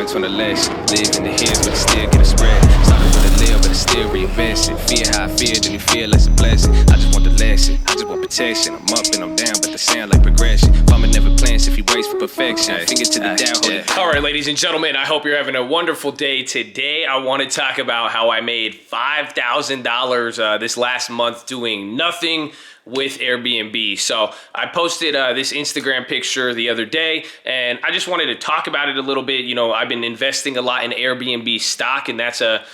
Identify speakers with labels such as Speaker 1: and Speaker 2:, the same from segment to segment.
Speaker 1: points on the lesson. Live in the hills, but I still get a spread. Started with a live, but I still reinvest it. Fear how I feel, then you feel it's a blessing. I just want the lesson, I just want protection. I'm up and I'm down, but they sound like progression. Farmer never plans if he waits for perfection. Finger to the down, hold it.
Speaker 2: All right, ladies and gentlemen, I hope you're having a wonderful day. Today, I want to talk about how I made $5,000 this last month doing nothing with Airbnb. So I posted this Instagram picture the other day, and I just wanted to talk about it a little bit. You know, I've been investing a lot in Airbnb stock, and that's a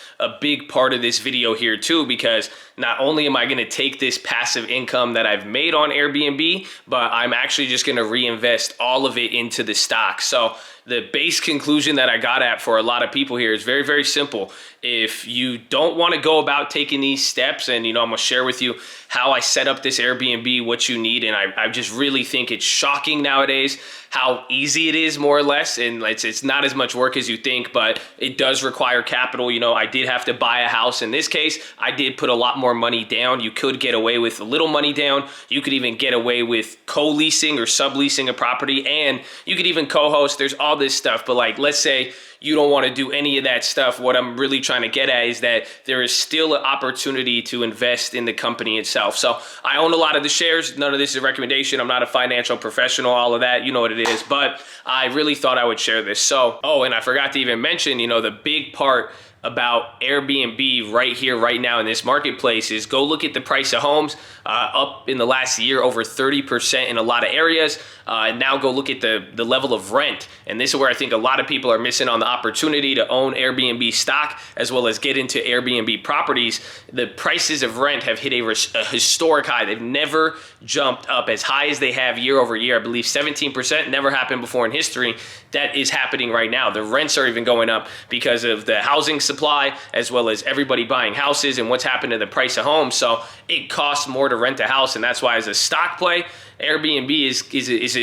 Speaker 2: big part of this video here too, because not only am I going to take this passive income that I've made on Airbnb, but I'm actually just going to reinvest all of it into the stock. So the base conclusion that I got at for a lot of people here is very, very simple. If you don't want to go about taking these steps, and I'm going to share with you how I set up this Airbnb, what you need, and I just really think it's shocking nowadays how easy it is, more or less, and it's not as much work as you think, but it does require capital. I did have to buy a house. In this case, I did put a lot more money down. You could get away with a little money down. You could even get away with co-leasing or subleasing a property, and you could even co-host. There's all this stuff, but let's say you don't want to do any of that stuff. What I'm really trying to get at is that there is still an opportunity to invest in the company itself. So I own a lot of the shares. None of this is a recommendation. I'm not a financial professional, all of that. You know what it is. But I really thought I would share this. So, and I forgot to even mention, the big part about Airbnb right here, right now in this marketplace is go look at the price of homes up in the last year, over 30% in a lot of areas. And now go look at the level of rent. And this is where I think a lot of people are missing on the opportunity to own Airbnb stock as well as get into Airbnb properties. The prices of rent have hit a historic high. They've never jumped up as high as they have year over year. I believe 17%, never happened before in history. That is happening right now. The rents are even going up because of the housing supply, as well as everybody buying houses and what's happened to the price of homes. So it costs more to rent a house, and that's why as a stock play, Airbnb is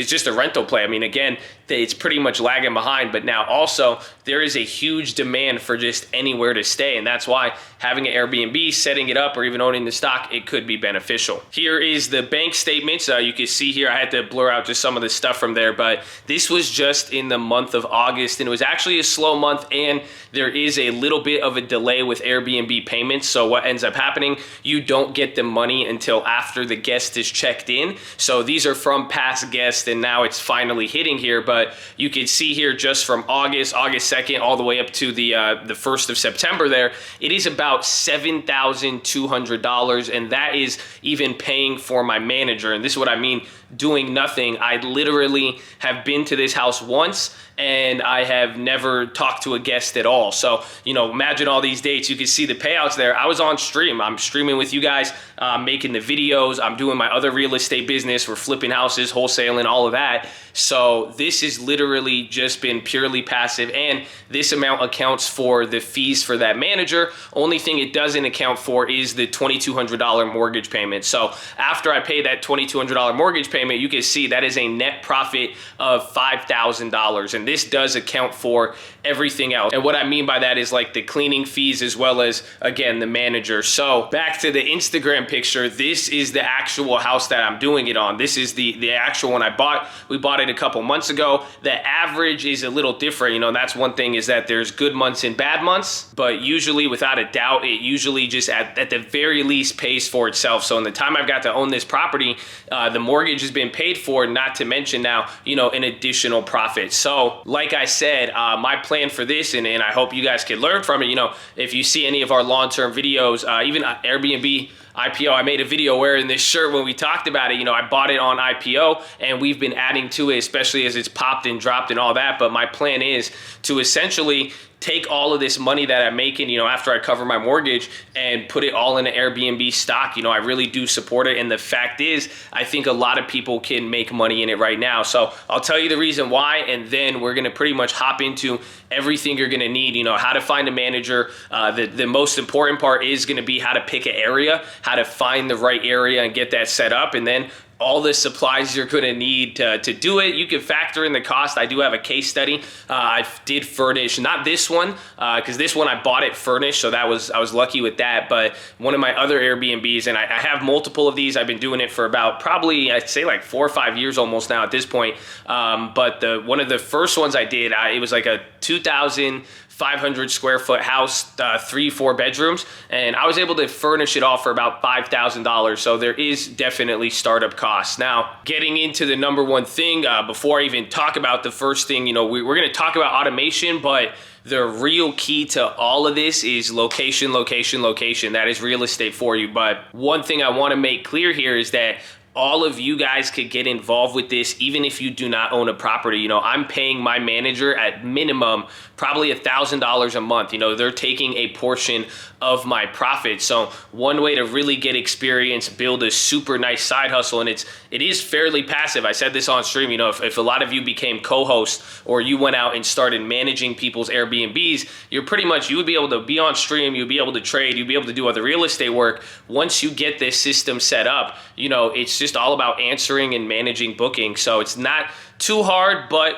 Speaker 2: just a rental play. I mean, again, it's pretty much lagging behind, but now also there is a huge demand for just anywhere to stay. And that's why having an Airbnb, setting it up, or even owning the stock, it could be beneficial. Here is the bank statements. You can see here, I had to blur out just some of the stuff from there, but this was just in the month of August, and it was actually a slow month, and there is a little bit of a delay with Airbnb payments. So what ends up happening, you don't get the money until after the guest is checked in. So these are from past guests, and now it's finally hitting here. But you can see here just from August 2nd, all the way up to the 1st of September there, it is about $7,200, and that is even paying for my manager. And this is what I mean, doing nothing. I literally have been to this house once, and I have never talked to a guest at all. So, imagine all these dates. You can see the payouts there. I was on stream. I'm streaming with you guys, making the videos. I'm doing my other real estate business. We're flipping houses, wholesaling, all of that. So this has literally just been purely passive, and this amount accounts for the fees for that manager. Only thing it doesn't account for is the $2,200 mortgage payment. So after I pay that $2,200 mortgage payment, you can see that is a net profit of $5,000. And this does account for everything else. And what I mean by that is the cleaning fees, as well as, again, the manager. So back to the Instagram picture, this is the actual house that I'm doing it on. This is the actual one I bought. We bought it a couple months ago. The average is a little different. That's one thing, is that there's good months and bad months, but usually, without a doubt, it usually just at the very least pays for itself. So in the time I've got to own this property, the mortgage has been paid for, not to mention now, an additional profit. So like I said, my plan for this, and I hope you guys can learn from it, if you see any of our long-term videos, even Airbnb IPO, I made a video wearing this shirt when we talked about it. I bought it on IPO, and we've been adding to it, especially as it's popped and dropped and all that. But my plan is to essentially take all of this money that I'm making, after I cover my mortgage, and put it all in an Airbnb stock. I really do support it. And the fact is, I think a lot of people can make money in it right now. So I'll tell you the reason why, and then we're going to pretty much hop into everything you're going to need, how to find a manager. The most important part is going to be how to pick an area, how to find the right area and get that set up. And then all the supplies you're going to need to do it. You can factor in the cost. I do have a case study. I did furnish, not this one, because this one I bought it furnished, so I was lucky with that. But one of my other Airbnbs, and I have multiple of these. I've been doing it for about probably, I'd say 4 or 5 years almost now at this point. But one of the first ones I did, it was like a 2,500 square foot house, 3-4 bedrooms, and I was able to furnish it all for about $5,000. So there is definitely startup costs. Now, getting into the number one thing, before I even talk about the first thing, we're going to talk about automation, but the real key to all of this is location, location, location. That is real estate for you. But one thing I want to make clear here is that all of you guys could get involved with this even if you do not own a property. I'm paying my manager at minimum probably $1,000 a month. They're taking a portion of my profit. So one way to really get experience, build a super nice side hustle, and it is fairly passive. I said this on stream, if a lot of you became co-hosts or you went out and started managing people's Airbnbs, you would be able to be on stream, you'd be able to trade, you'd be able to do other real estate work. Once you get this system set up, it's just all about answering and managing bookings. So it's not too hard, but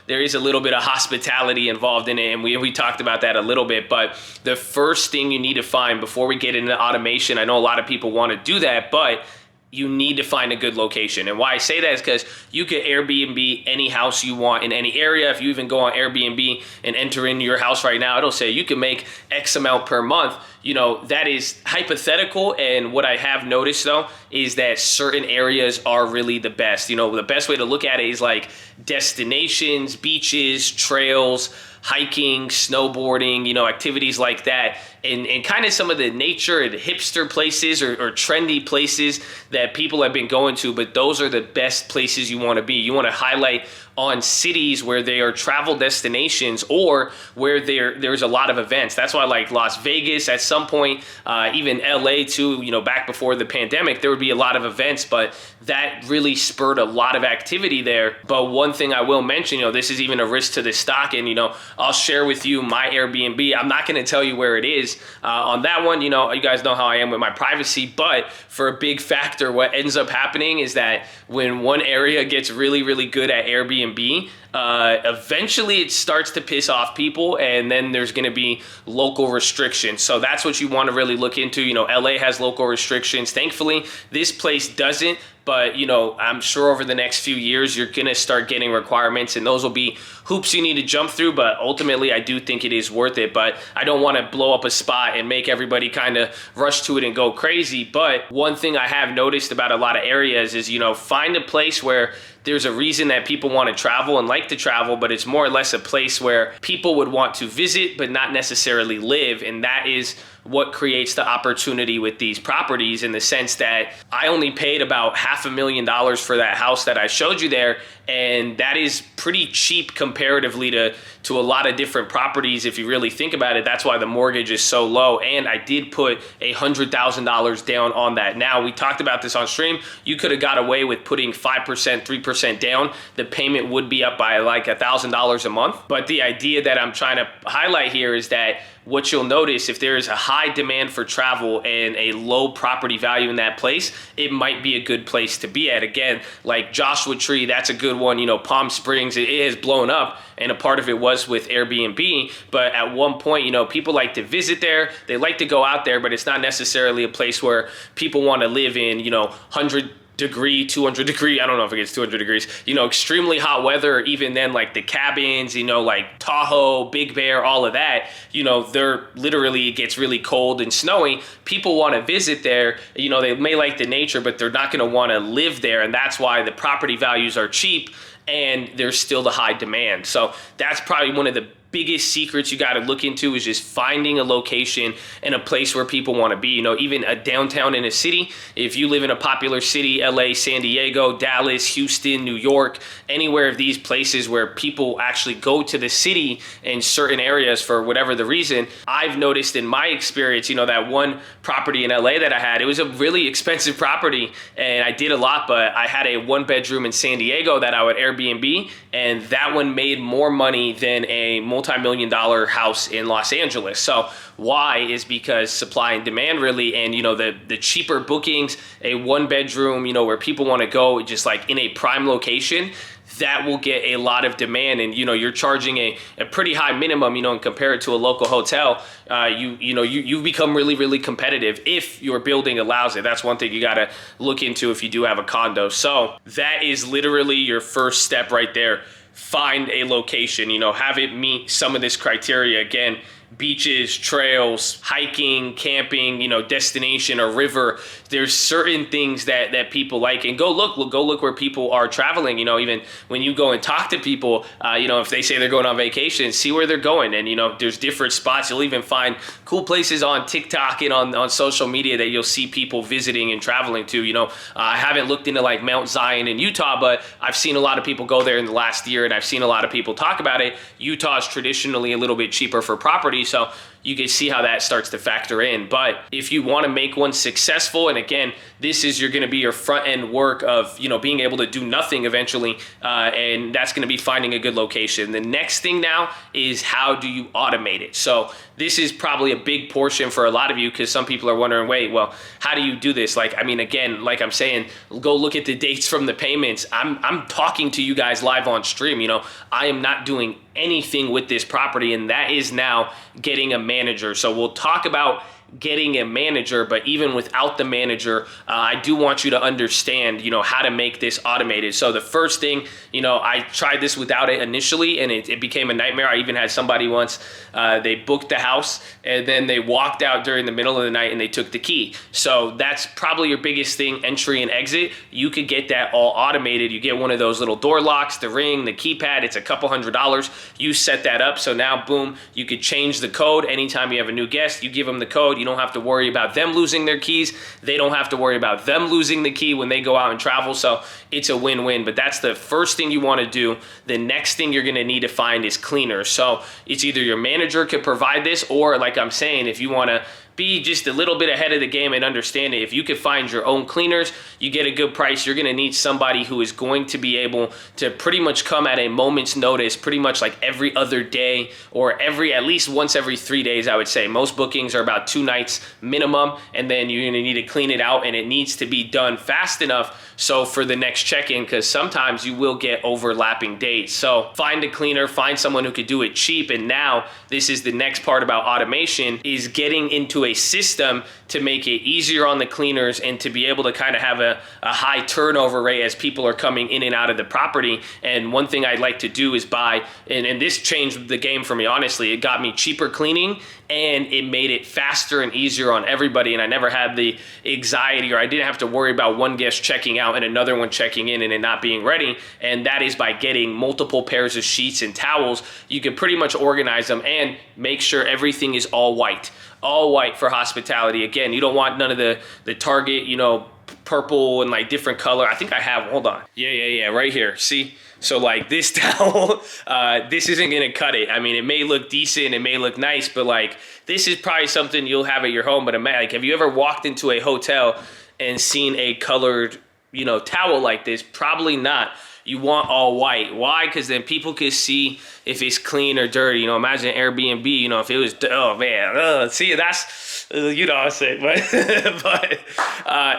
Speaker 2: there is a little bit of hospitality involved in it, and we talked about that a little bit. But the first thing you need to find before we get into automation, I know a lot of people want to do that, but you need to find a good location. And why I say that is because you can Airbnb any house you want in any area. If you even go on Airbnb and enter in your house right now, it'll say you can make X amount per month. That is hypothetical. And what I have noticed though is that certain areas are really the best. The best way to look at it is like destinations, beaches, trails, hiking, snowboarding, activities like that, and kind of some of the nature and hipster places or trendy places that people have been going to, but those are the best places you want to be. You want to highlight on cities where they are travel destinations or where there's a lot of events. That's why I like Las Vegas at some point, even LA too, back before the pandemic, there would be a lot of events, but that really spurred a lot of activity there. But one thing I will mention, this is even a risk to the stock, and I'll share with you my Airbnb. I'm not going to tell you where it is on that one. You guys know how I am with my privacy, but for a big factor, what ends up happening is that when one area gets really, really good at Airbnb, eventually it starts to piss off people, and then there's going to be local restrictions. So that's what you want to really look into. LA has local restrictions. Thankfully, this place doesn't. But, I'm sure over the next few years, you're going to start getting requirements, and those will be hoops you need to jump through. But ultimately, I do think it is worth it. But I don't want to blow up a spot and make everybody kind of rush to it and go crazy. But one thing I have noticed about a lot of areas is, find a place where there's a reason that people want to travel and like to travel, but it's more or less a place where people would want to visit, but not necessarily live. And that is what creates the opportunity with these properties, in the sense that I only paid about $500,000 for that house that I showed you there. And that is pretty cheap comparatively to a lot of different properties. If you really think about it, that's why the mortgage is so low. And I did put $100,000 down on that. Now, we talked about this on stream. You could have got away with putting 5%, 3% down. The payment would be up by like $1,000 a month. But the idea that I'm trying to highlight here is that what you'll notice, if there is a high demand for travel and a low property value in that place, it might be a good place to be at. Again, like Joshua Tree, that's a good one. Palm Springs, it has blown up, and a part of it was with Airbnb. But at one point, people like to visit there. They like to go out there, but it's not necessarily a place where people want to live in, 100-degree, 200-degree, I don't know if it gets 200 degrees, extremely hot weather. Even then, like the cabins, like Tahoe, Big Bear, all of that, they're literally, it gets really cold and snowy. People want to visit there. They may like the nature, but they're not going to want to live there. And that's why the property values are cheap and there's still the high demand. So that's probably one of the biggest secrets you got to look into, is just finding a location and a place where people want to be. Even a downtown in a city, if you live in a popular city, LA, San Diego, Dallas, Houston, New York, anywhere of these places where people actually go to the city in certain areas for whatever the reason, I've noticed in my experience, that one property in LA that I had, it was a really expensive property and I did a lot, but I had a 1-bedroom in San Diego that I would Airbnb, and that one made more money than a multi-million-dollar house in Los Angeles. So why? Is because supply and demand really, and the cheaper bookings, a 1-bedroom, where people want to go just like in a prime location, that will get a lot of demand. And you're charging a pretty high minimum, and compare it to a local hotel, you become really, really competitive if your building allows it. That's one thing you got to look into if you do have a condo. So that is literally your first step right there. find a location, have it meet some of this criteria. Again, beaches, trails, hiking, camping, destination or river. There's certain things that people like, and go look where people are traveling. Even when you go and talk to people, if they say they're going on vacation, see where they're going. And there's different spots. You'll even find cool places on TikTok and on social media that you'll see people visiting and traveling to. I haven't looked into like Mount Zion in Utah, but I've seen a lot of people go there in the last year, and I've seen a lot of people talk about it. Utah is traditionally a little bit cheaper for property, so you can see how that starts to factor in. But if you want to make one successful, and again, this is going to be your front end work of being able to do nothing eventually, and that's going to be finding a good location. The next thing now is, how do you automate it? So this is probably a big portion for a lot of you, because some people are wondering, wait, well, how do you do this? Again, like I'm saying, go look at the dates from the payments. I'm talking to you guys live on stream. I am not doing anything with this property, and that is now getting a manager. So we'll talk about getting a manager, but even without the manager, I do want you to understand, how to make this automated. So the first thing, I tried this without it initially, and it became a nightmare. I even had somebody once, they booked the house and then they walked out during the middle of the night and they took the key. So that's probably your biggest thing, entry and exit. You could get that all automated. You get one of those little door locks, the ring, the keypad. It's a couple $100s. You set that up. So now, boom, you could change the code. Anytime you have a new guest, you give them the code. You don't have to worry about them losing their keys. They don't have to worry about them losing the key when they go out and travel. So it's a win-win. But that's the first thing you want to do. The next thing you're going to need to find is cleaners. So it's either your manager could provide this, or like I'm saying, if you want to be just a little bit ahead of the game and understand it, if you could find your own cleaners, you get a good price. You're going to need somebody who is going to be able to pretty much come at a moment's notice, pretty much like every other day, or at least once every 3 days, I would say. Most bookings are about 2 nights minimum, and then you're going to need to clean it out, and it needs to be done fast enough so for the next check-in, because sometimes you will get overlapping dates. So find a cleaner, find someone who could do it cheap. And now this is the next part about automation, is getting into a system to make it easier on the cleaners and to be able to kind of have a high turnover rate as people are coming in and out of the property. And one thing I'd like to do is buy, and this changed the game for me, honestly. It got me cheaper cleaning, and it made it faster and easier on everybody. And I never had the anxiety, or I didn't have to worry about one guest checking out and another one checking in and it not being ready. And that is by getting multiple pairs of sheets and towels. You can pretty much organize them and make sure everything is all white for hospitality. Again, you don't want none of the Target, purple and like different color. I think I have, hold on. Yeah, right here. See? So like this towel, this isn't gonna cut it. I mean, it may look decent, it may look nice, but like this is probably something you'll have at your home. But like, have you ever walked into a hotel and seen a colored, towel like this? Probably not. You want all white. Why? Because then people can see if it's clean or dirty. Imagine Airbnb, if it was, oh man, see, that's, what I'm saying. But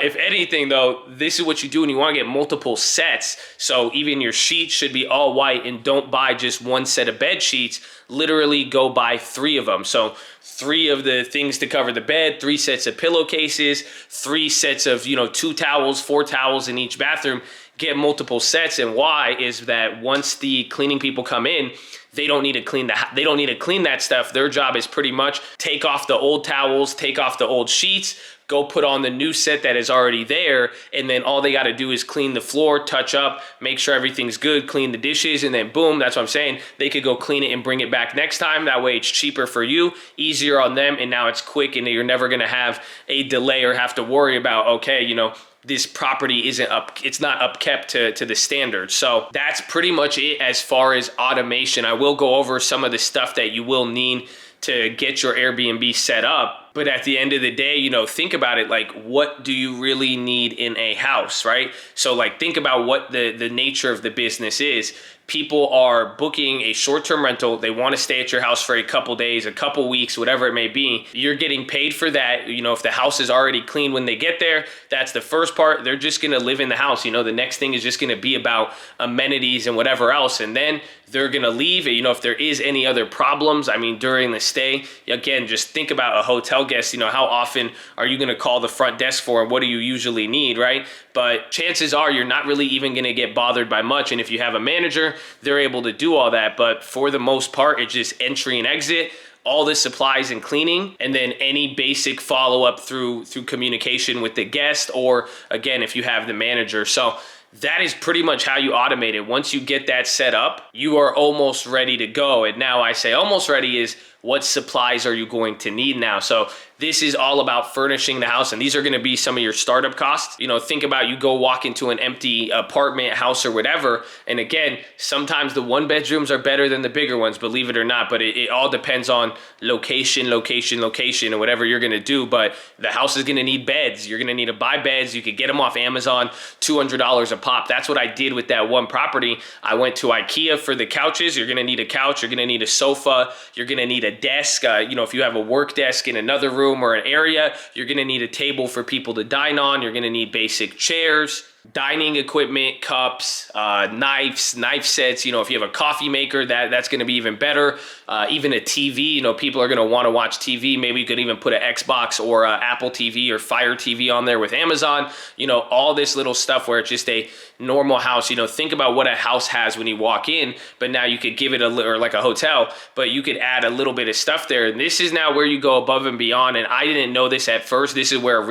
Speaker 2: if anything though, this is what you do when you want to get multiple sets. So even your sheets should be all white, and don't buy just one set of bed sheets. Literally go buy 3 of them. So 3 of the things to cover the bed, 3 sets of pillowcases, 3 sets of, 2 towels, 4 towels in each bathroom. Get multiple sets. And why is that once the cleaning people come in, they don't need to clean that stuff. Their job is pretty much take off the old towels, take off the old sheets, go put on the new set that is already there, and then all they got to do is clean the floor, touch up, make sure everything's good, clean the dishes, and then boom, that's what I'm saying. They could go clean it and bring it back next time. That way it's cheaper for you, easier on them, and now it's quick, and you're never going to have a delay or have to worry about, okay, this property it's not upkept to the standards. So that's pretty much it as far as automation. I will go over some of the stuff that you will need to get your Airbnb set up. But at the end of the day, think about it, like, what do you really need in a house, right? So like, think about what the nature of the business is. People are booking a short-term rental. They want to stay at your house for a couple days, a couple weeks, whatever it may be. You're getting paid for that. If the house is already clean when they get there, that's the first part. They're just going to live in the house. The next thing is just going to be about amenities and whatever else. And then they're going to leave. If there is any other problems, during the stay, again, just think about a hotel guests, how often are you going to call the front desk for, and what do you usually need, right? But chances are you're not really even going to get bothered by much. And if you have a manager, they're able to do all that. But for the most part, it's just entry and exit, all the supplies and cleaning, and then any basic follow-up through communication with the guest, or again, if you have the manager. So that is pretty much how you automate it. Once you get that set up, you are almost ready to go. And now I say almost ready is, what supplies are you going to need now? So this is all about furnishing the house, and these are going to be some of your startup costs. Think about, you go walk into an empty apartment, house, or whatever, and again, sometimes the one bedrooms are better than the bigger ones, believe it or not, but it all depends on location, and whatever you're going to do. But the house is going to need beds. You're going to need to buy beds. You could get them off Amazon, $200 a pop. That's what I did with that one property. I went to IKEA for the couches. You're going to need a couch. You're going to need a sofa. You're going to need a desk. If you have a work desk in another room or an area, you're going to need a table for people to dine on. You're going to need basic chairs, dining equipment, cups, knives, knife sets. If you have a coffee maker, that's going to be even better. Even a TV, people are going to want to watch TV. Maybe you could even put an Xbox or Apple TV or Fire TV on there with Amazon. All this little stuff where it's just a normal house. Think about what a house has when you walk in, but now you could give it or like a hotel, but you could add a little bit of stuff there. And this is now where you go above and beyond. And I didn't know this at first. This is where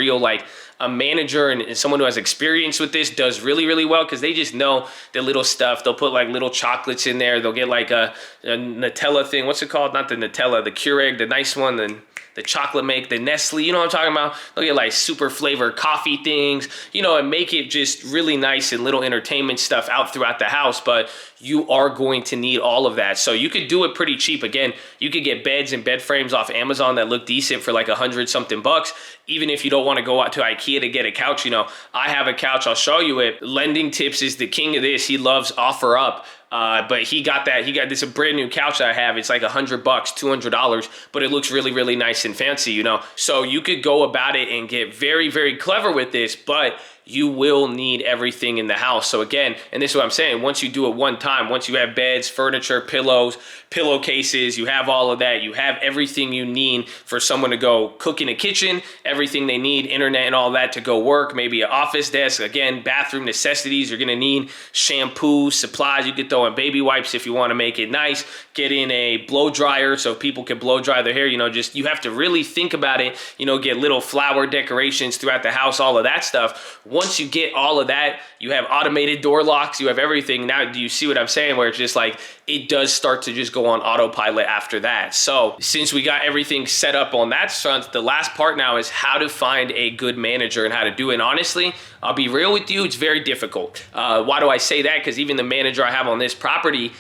Speaker 2: a manager and someone who has experience with this does really, really well, because they just know the little stuff. They'll put like little chocolates in there. They'll get like a Nutella thing. What's it called? Not the Nutella, the Keurig, the nice one, the chocolate make, the Nestle, you know what I'm talking about? They'll get like super flavored coffee things, and make it just really nice and little entertainment stuff out throughout the house. But you are going to need all of that. So you could do it pretty cheap. Again, you could get beds and bed frames off Amazon that look decent for like $100-something bucks. Even if you don't want to go out to IKEA to get a couch, I have a couch, I'll show you it. Lending Tips is the king of this. He loves OfferUp. But he got this a brand new couch that I have. It's like $100, $200, but it looks really, really nice and fancy, So you could go about it and get very, very clever with this, but you will need everything in the house. So again, and this is what I'm saying, once you do it one time, once you have beds, furniture, pillows, pillowcases, you have all of that, you have everything you need for someone to go cook in a kitchen, everything they need, internet and all that to go work, maybe an office desk, again, bathroom necessities, you're gonna need shampoo, supplies, you could throw in baby wipes if you wanna make it nice, get in a blow dryer so people can blow dry their hair, you have to really think about it, get little flower decorations throughout the house, all of that stuff. Once you get all of that, you have automated door locks, you have everything. Now, do you see what I'm saying? Where it's just like, it does start to just go on autopilot after that. So since we got everything set up on that front, the last part now is how to find a good manager and how to do it. And honestly, I'll be real with you, it's very difficult. Why do I say that? Because even the manager I have on this property,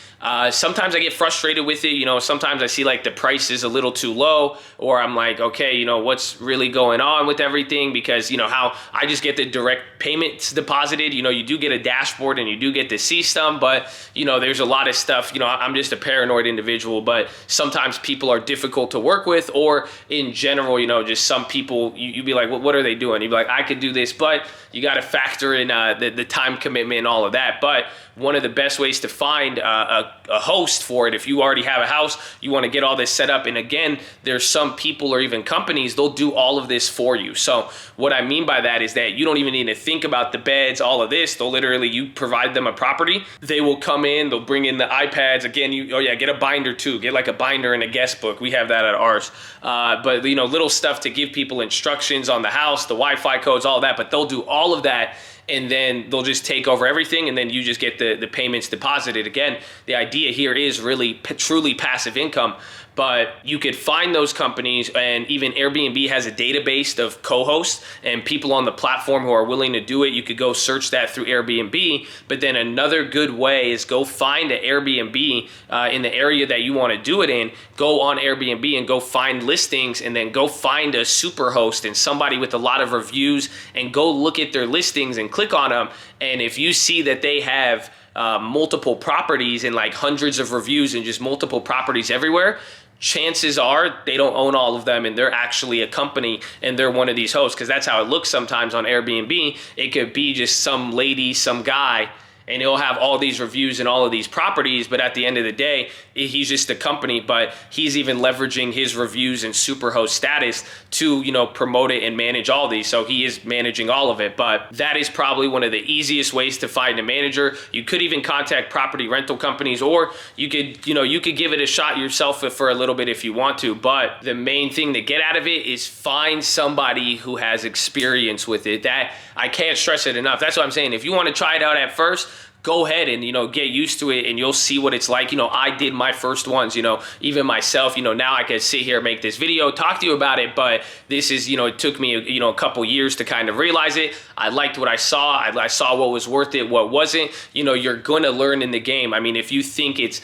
Speaker 2: sometimes I get frustrated with it. Sometimes I see like the price is a little too low, or I'm like, okay, what's really going on with everything? Because how I just get the direct payments deposited, you do get a dashboard and you do get to see some, but there's a lot of stuff, I'm just a paranoid individual, but sometimes people are difficult to work with, or in general, just some people, you'd be like, well, what are they doing? You'd be like, I could do this, but you got to factor in the time commitment and all of that. But one of the best ways to find a host for it, if you already have a house, you want to get all this set up. And again, there's some people or even companies, they'll do all of this for you. So what I mean by that is that you don't even need to think about the beds, all of this. They'll literally, you provide them a property, they will come in, they'll bring in the iPads. Again, get a binder too. Get like a binder and a guest book. We have that at ours. But little stuff to give people instructions on the house, the Wi-Fi codes, all that. But they'll do all of that, and then they'll just take over everything, and then you just get the payments deposited. Again, the idea here is really truly passive income. But you could find those companies, and even Airbnb has a database of co-hosts and people on the platform who are willing to do it. You could go search that through Airbnb. But then another good way is go find an Airbnb in the area that you want to do it in. Go on Airbnb and go find listings, and then go find a super host and somebody with a lot of reviews, and go look at their listings and click on them. And if you see that they have multiple properties and like hundreds of reviews and just multiple properties everywhere, chances are they don't own all of them, and they're actually a company and they're one of these hosts, because that's how it looks sometimes on Airbnb. It could be just some lady, some guy, and he'll have all these reviews and all of these properties, but at the end of the day, he's just a company, but he's even leveraging his reviews and superhost status to, promote it and manage all these. So he is managing all of it, but that is probably one of the easiest ways to find a manager. You could even contact property rental companies, or you could give it a shot yourself for a little bit if you want to. But the main thing to get out of it is find somebody who has experience with it. That I can't stress it enough. That's what I'm saying. If you want to try it out at first, go ahead and, get used to it, and you'll see what it's like. I did my first ones, even myself, now I could sit here, make this video, talk to you about it, but this is, it took me, a couple years to kind of realize it. I liked what I saw. I saw what was worth it, what wasn't. You're going to learn in the game. I mean, if you think it's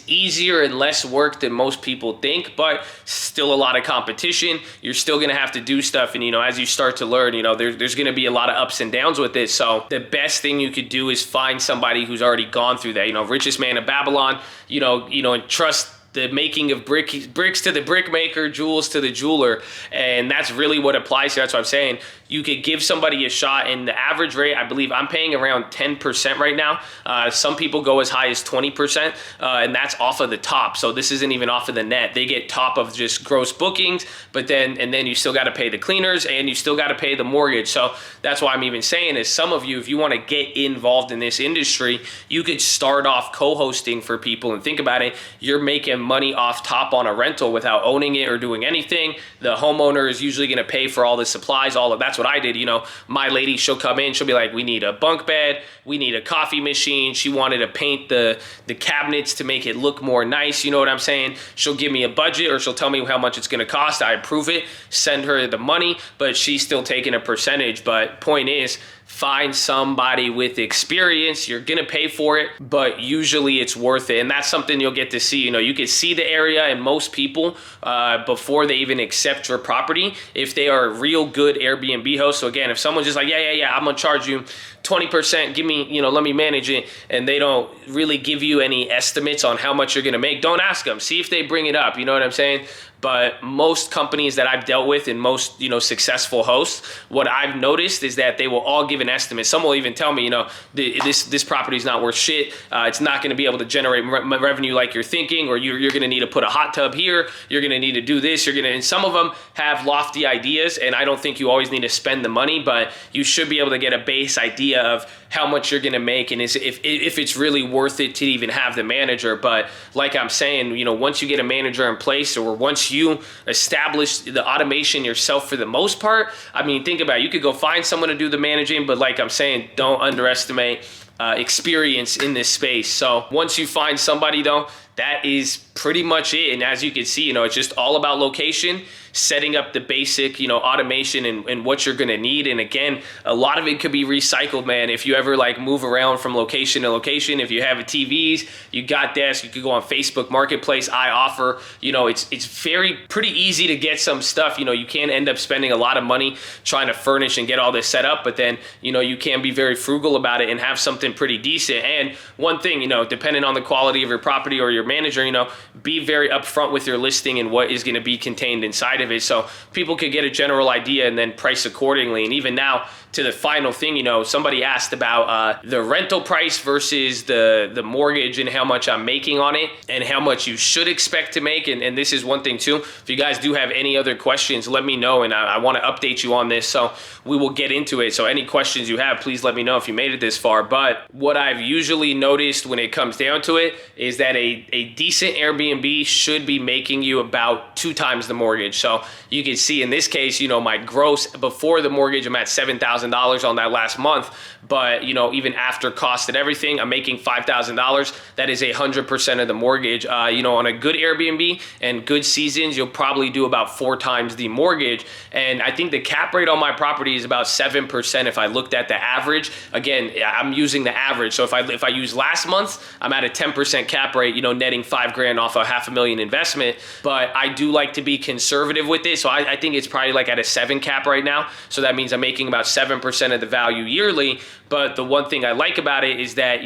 Speaker 2: easier and less work than most people think, but still a lot of competition, you're still going to have to do stuff. And, as you start to learn, there's going to be a lot of ups and downs with it. So the best thing you could do is find somebody who's already gone through that, richest man of Babylon, and trust the making of bricks to the brickmaker, jewels to the jeweler. And that's really what applies here. That's what I'm saying. You could give somebody a shot, and the average rate, I believe I'm paying around 10% right now. Some people go as high as 20%, and that's off of the top. So this isn't even off of the net. They get top of just gross bookings, but then you still got to pay the cleaners, and you still got to pay the mortgage. So that's why I'm even saying is some of you, if you want to get involved in this industry, you could start off co-hosting for people. And think about it, you're making money off top on a rental without owning it or doing anything. The homeowner is usually going to pay for all the supplies, all of that's what I did. My lady, she'll come in, she'll be like, we need a bunk bed, we need a coffee machine. She wanted to paint the cabinets to make it look more nice. You know what I'm saying? She'll give me a budget, or she'll tell me how much it's going to cost. I approve it, send her the money, but she's still taking a percentage. But point is, find somebody with experience. You're going to pay for it, but usually it's worth it. And that's something you'll get to see. You can see the area, and most people, before they even accept your property, if they are a real good Airbnb host. So again, if someone's just like, yeah, I'm going to charge you 20%, give me, let me manage it, and they don't really give you any estimates on how much you're going to make, don't ask them. See if they bring it up. You know what I'm saying? But most companies that I've dealt with, and most, successful hosts, what I've noticed is that they will all give an estimate. Some will even tell me, this property is not worth shit. It's not going to be able to generate revenue like you're thinking, or you're going to need to put a hot tub here. You're going to need to do this. And some of them have lofty ideas, and I don't think you always need to spend the money, but you should be able to get a base idea of how much you're going to make, and if it's really worth it to even have the manager. But like I'm saying, once you get a manager in place, or once you establish the automation yourself for the most part, I mean, think about it. You could go find someone to do the managing, but like I'm saying, don't underestimate experience in this space. So once you find somebody though, that is pretty much it. And as you can see, it's just all about location, setting up the basic, automation and what you're going to need. And again, a lot of it could be recycled, man. If you ever move around from location to location, if you have a TVs, you got desks, you could go on Facebook Marketplace. I offer, it's pretty easy to get some stuff. You can't end up spending a lot of money trying to furnish and get all this set up, but then, you can be very frugal about it and have something pretty decent. And one thing, depending on the quality of your property or your manager, be very upfront with your listing and what is going to be contained inside of it, so people could get a general idea and then price accordingly. And even now, to the final thing, somebody asked about the rental price versus the mortgage and how much I'm making on it and how much you should expect to make. And this is one thing too. If you guys do have any other questions, let me know, and I want to update you on this. So we will get into it. So any questions you have, please let me know if you made it this far. But what I've usually noticed when it comes down to it is that a decent Airbnb should be making you about 2 times the mortgage. So you can see in this case, my gross before the mortgage, I'm at $7,000 on that last month. But, even after cost and everything, I'm making $5,000. That is 100% of the mortgage. On a good Airbnb and good seasons, you'll probably do about 4 times the mortgage. And I think the cap rate on my property is about 7% if I looked at the average. Again, I'm using the average. So if I use last month, I'm at a 10% cap rate, netting $5,000 off a $500,000 investment. But I do like to be conservative with it. So I think it's probably at a 7 cap right now. So that means I'm making about 7% of the value yearly. But the one thing I like about it is that,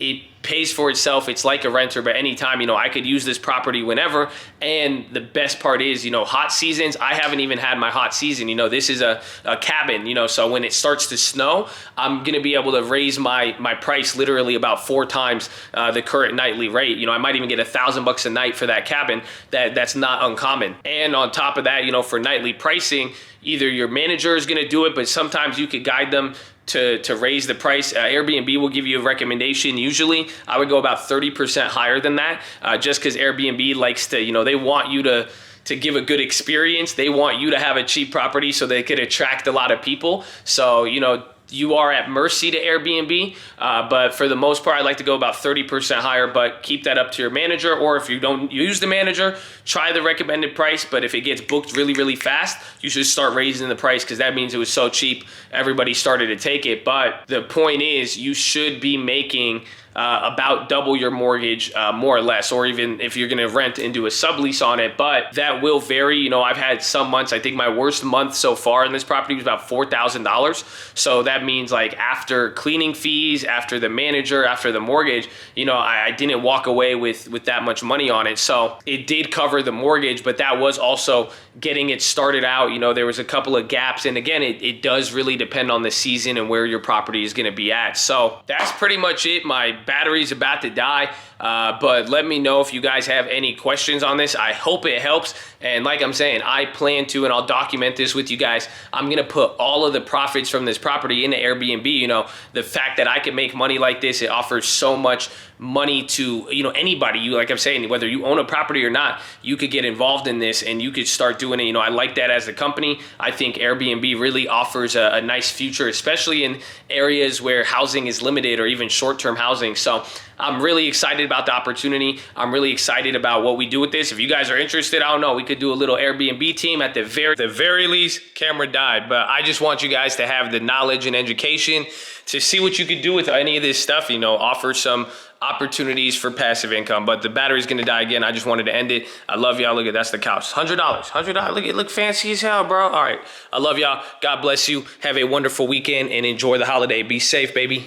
Speaker 2: it pays for itself. It's like a renter, but anytime, I could use this property whenever. And the best part is, hot seasons, I haven't even had my hot season. This is a cabin, so when it starts to snow, I'm going to be able to raise my price literally about 4 times the current nightly rate. I might even get $1,000 a night for that cabin. That's not uncommon. And on top of that, for nightly pricing, either your manager is going to do it, but sometimes you could guide them to raise the price. Airbnb will give you a recommendation. Usually I would go about 30% higher than that, just because Airbnb likes to, they want you to give a good experience. They want you to have a cheap property so they could attract a lot of people. So, you are at mercy to Airbnb, but for the most part, I like to go about 30% higher, but keep that up to your manager, or if you don't use the manager, try the recommended price, but if it gets booked really, really fast, you should start raising the price, because that means it was so cheap, everybody started to take it. But the point is, you should be making about double your mortgage, more or less, or even if you're going to rent and do a sublease on it, but that will vary. I've had some months, I think my worst month so far in this property was about $4,000. So that means, like, after cleaning fees, after the manager, after the mortgage, I didn't walk away with that much money on it. So it did cover the mortgage, but that was also getting it started out. There was a couple of gaps, and again, it does really depend on the season and where your property is going to be at. So that's pretty much it. My battery's about to die, but let me know if you guys have any questions on this. I hope it helps, and like I'm saying, I plan to, and I'll document this with you guys, I'm gonna put all of the profits from this property into Airbnb. The fact that I can make money like this, it offers so much money to anybody. Like I'm saying, whether you own a property or not, you could get involved in this and you could start doing it. I like that as a company. I think Airbnb really offers a nice future, especially in areas where housing is limited, or even short-term housing. So I'm really excited about the opportunity. I'm really excited about what we do with this. If you guys are interested, I don't know, we could do a little Airbnb team at the very least. Camera died, but I just want you guys to have the knowledge and education to see what you could do with any of this stuff, offer some opportunities for passive income. But the battery's gonna die again. I just wanted to end it. I love y'all. Look at, that's the couch. $100. Look fancy as hell, bro. All right. I love y'all. God bless you. Have a wonderful weekend and enjoy the holiday. Be safe, baby.